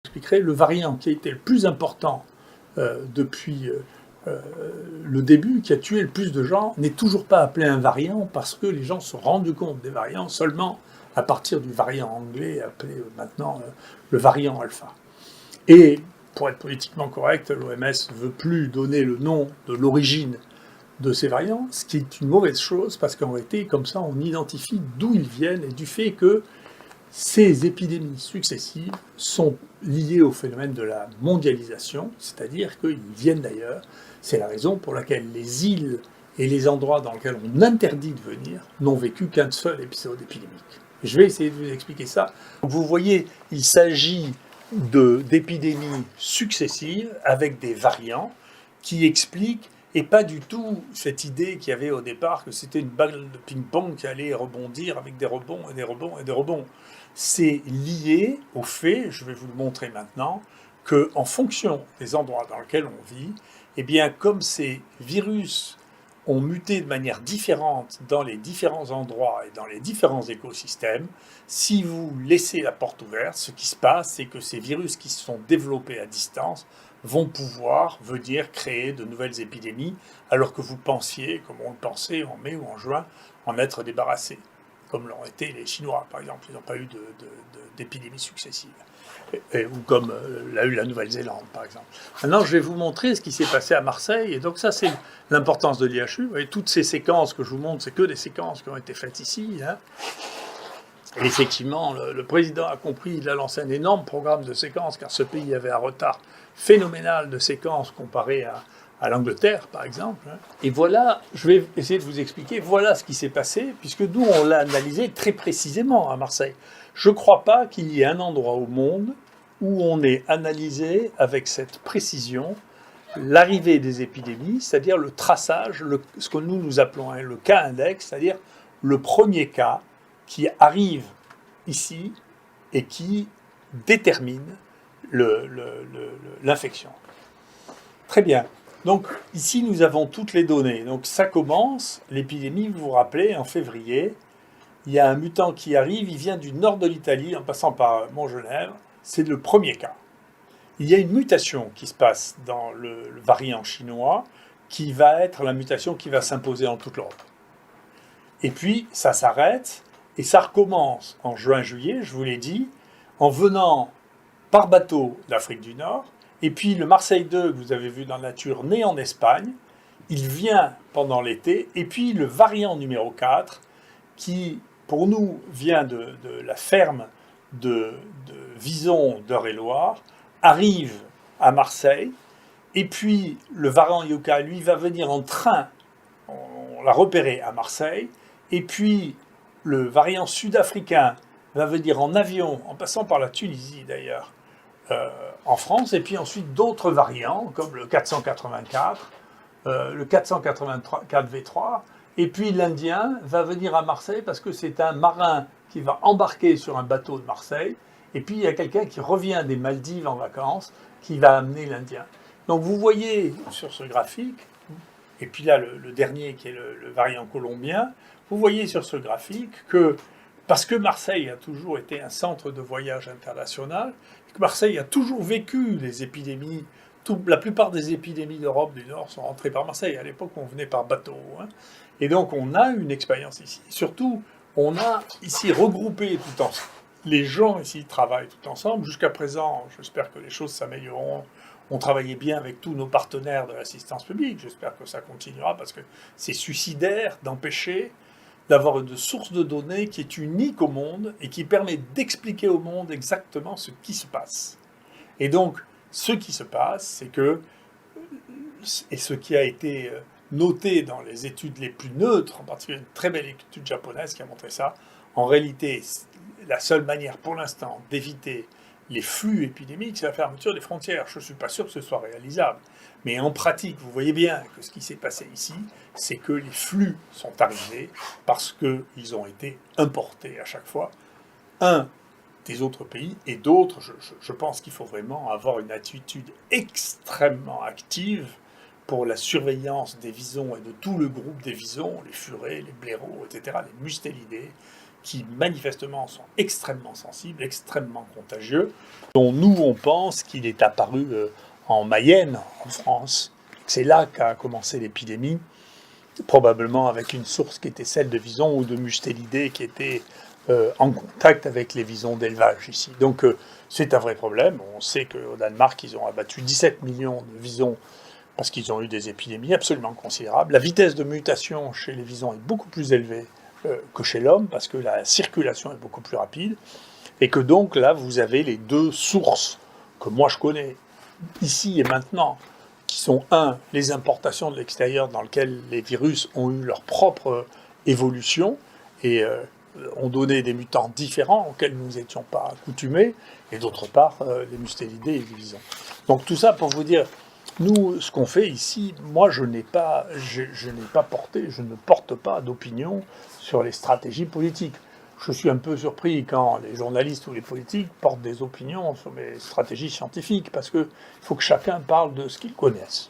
J'expliquerai le variant qui a été le plus important depuis le début, qui a tué le plus de gens, n'est toujours pas appelé un variant parce que les gens se sont rendus compte des variants seulement à partir du variant anglais appelé maintenant le variant alpha. Et pour être politiquement correct, l'OMS ne veut plus donner le nom de l'origine de ces variants, ce qui est une mauvaise chose parce qu'en réalité, comme ça, on identifie d'où ils viennent et du fait que ces épidémies successives sont liées au phénomène de la mondialisation, c'est-à-dire qu'ils viennent d'ailleurs. C'est la raison pour laquelle les îles et les endroits dans lesquels on interdit de venir n'ont vécu qu'un seul épisode épidémique. Je vais essayer de vous expliquer ça. Vous voyez, il s'agit d'épidémies successives avec des variants qui expliquent, et pas du tout cette idée qu'il y avait au départ que c'était une balle de ping-pong qui allait rebondir avec des rebonds et des rebonds et des rebonds. C'est lié au fait, je vais vous le montrer maintenant, qu'en fonction des endroits dans lesquels on vit, eh bien, comme ces virus ont muté de manière différente dans les différents endroits et dans les différents écosystèmes, si vous laissez la porte ouverte, ce qui se passe, c'est que ces virus qui se sont développés à distance vont pouvoir venir créer de nouvelles épidémies, alors que vous pensiez, comme on le pensait en mai ou en juin, en être débarrassé, comme l'ont été les Chinois, par exemple. Ils n'ont pas eu d'épidémies successives. Ou comme l'a eu la Nouvelle-Zélande, par exemple. Maintenant, je vais vous montrer ce qui s'est passé à Marseille. Et donc ça, c'est l'importance de l'IHU. Vous voyez, toutes ces séquences que je vous montre, c'est que des séquences qui ont été faites ici. Hein. Et effectivement, le président a compris, il a lancé un énorme programme de séquences, car ce pays avait un retard phénoménal de séquences comparé à l'Angleterre, par exemple. Et voilà, je vais essayer de vous expliquer, voilà ce qui s'est passé, puisque nous, on l'a analysé très précisément à Marseille. Je ne crois pas qu'il y ait un endroit au monde où on ait analysé avec cette précision l'arrivée des épidémies, c'est-à-dire le traçage, ce que nous appelons le cas index, c'est-à-dire le premier cas qui arrive ici et qui détermine l'infection. Très bien. Donc ici, nous avons toutes les données. Donc ça commence, l'épidémie, vous vous rappelez, en février. Il y a un mutant qui arrive, il vient du nord de l'Italie, en passant par Montgenèvre. C'est le premier cas. Il y a une mutation qui se passe dans le variant chinois, qui va être la mutation qui va s'imposer en toute l'Europe. Et puis, ça s'arrête, et ça recommence en juin-juillet, je vous l'ai dit, en venant par bateau d'Afrique du Nord. Et puis le Marseille 2 que vous avez vu dans la nature, né en Espagne, il vient pendant l'été. Et puis le variant numéro 4, qui pour nous vient de la ferme de Vison d'Eure-et-Loir, arrive à Marseille. Et puis le variant Yucca, lui, va venir en train, on l'a repéré à Marseille. Et puis le variant sud-africain va venir en avion, en passant par la Tunisie d'ailleurs, en France, et puis ensuite d'autres variants, comme le 484, le 484 V3, et puis l'Indien va venir à Marseille parce que c'est un marin qui va embarquer sur un bateau de Marseille, et puis il y a quelqu'un qui revient des Maldives en vacances, qui va amener l'Indien. Donc vous voyez sur ce graphique, et puis là le dernier qui est le variant colombien, vous voyez sur ce graphique que parce que Marseille a toujours été un centre de voyage international, que Marseille a toujours vécu les épidémies, la plupart des épidémies d'Europe du Nord sont rentrées par Marseille. À l'époque, on venait par bateau. Hein. Et donc, on a une expérience ici. Surtout, on a ici regroupé tout ensemble. Les gens ici travaillent tout ensemble. Jusqu'à présent, j'espère que les choses s'amélioreront. On travaillait bien avec tous nos partenaires de l'assistance publique. J'espère que ça continuera parce que c'est suicidaire d'empêcher d'avoir une source de données qui est unique au monde et qui permet d'expliquer au monde exactement ce qui se passe. Et donc, ce qui se passe, c'est que, et ce qui a été noté dans les études les plus neutres, en particulier une très belle étude japonaise qui a montré ça, en réalité, la seule manière pour l'instant d'éviter les flux épidémiques, c'est la fermeture des frontières. Je ne suis pas sûr que ce soit réalisable. Mais en pratique, vous voyez bien que ce qui s'est passé ici, c'est que les flux sont arrivés parce qu'ils ont été importés à chaque fois. Un, des autres pays, et d'autres, je pense qu'il faut vraiment avoir une attitude extrêmement active pour la surveillance des visons et de tout le groupe des visons, les furets, les blaireaux, etc., les mustélidés, qui manifestement sont extrêmement sensibles, extrêmement contagieux, dont nous on pense qu'il est apparu en Mayenne, en France. C'est là qu'a commencé l'épidémie, probablement avec une source qui était celle de visons ou de mustélidés qui étaient en contact avec les visons d'élevage ici. Donc c'est un vrai problème. On sait qu'au Danemark, ils ont abattu 17 millions de visons parce qu'ils ont eu des épidémies absolument considérables. La vitesse de mutation chez les visons est beaucoup plus élevée que chez l'homme, parce que la circulation est beaucoup plus rapide, et que donc là, vous avez les deux sources que moi je connais, ici et maintenant, qui sont, les importations de l'extérieur dans lesquelles les virus ont eu leur propre évolution, et ont donné des mutants différents auxquels nous n'étions pas accoutumés, et d'autre part, les mustélidés et les visons. Donc tout ça pour vous dire, nous, ce qu'on fait ici, moi, je ne porte pas d'opinion sur les stratégies politiques. Je suis un peu surpris quand les journalistes ou les politiques portent des opinions sur mes stratégies scientifiques, parce qu'il faut que chacun parle de ce qu'ils connaissent.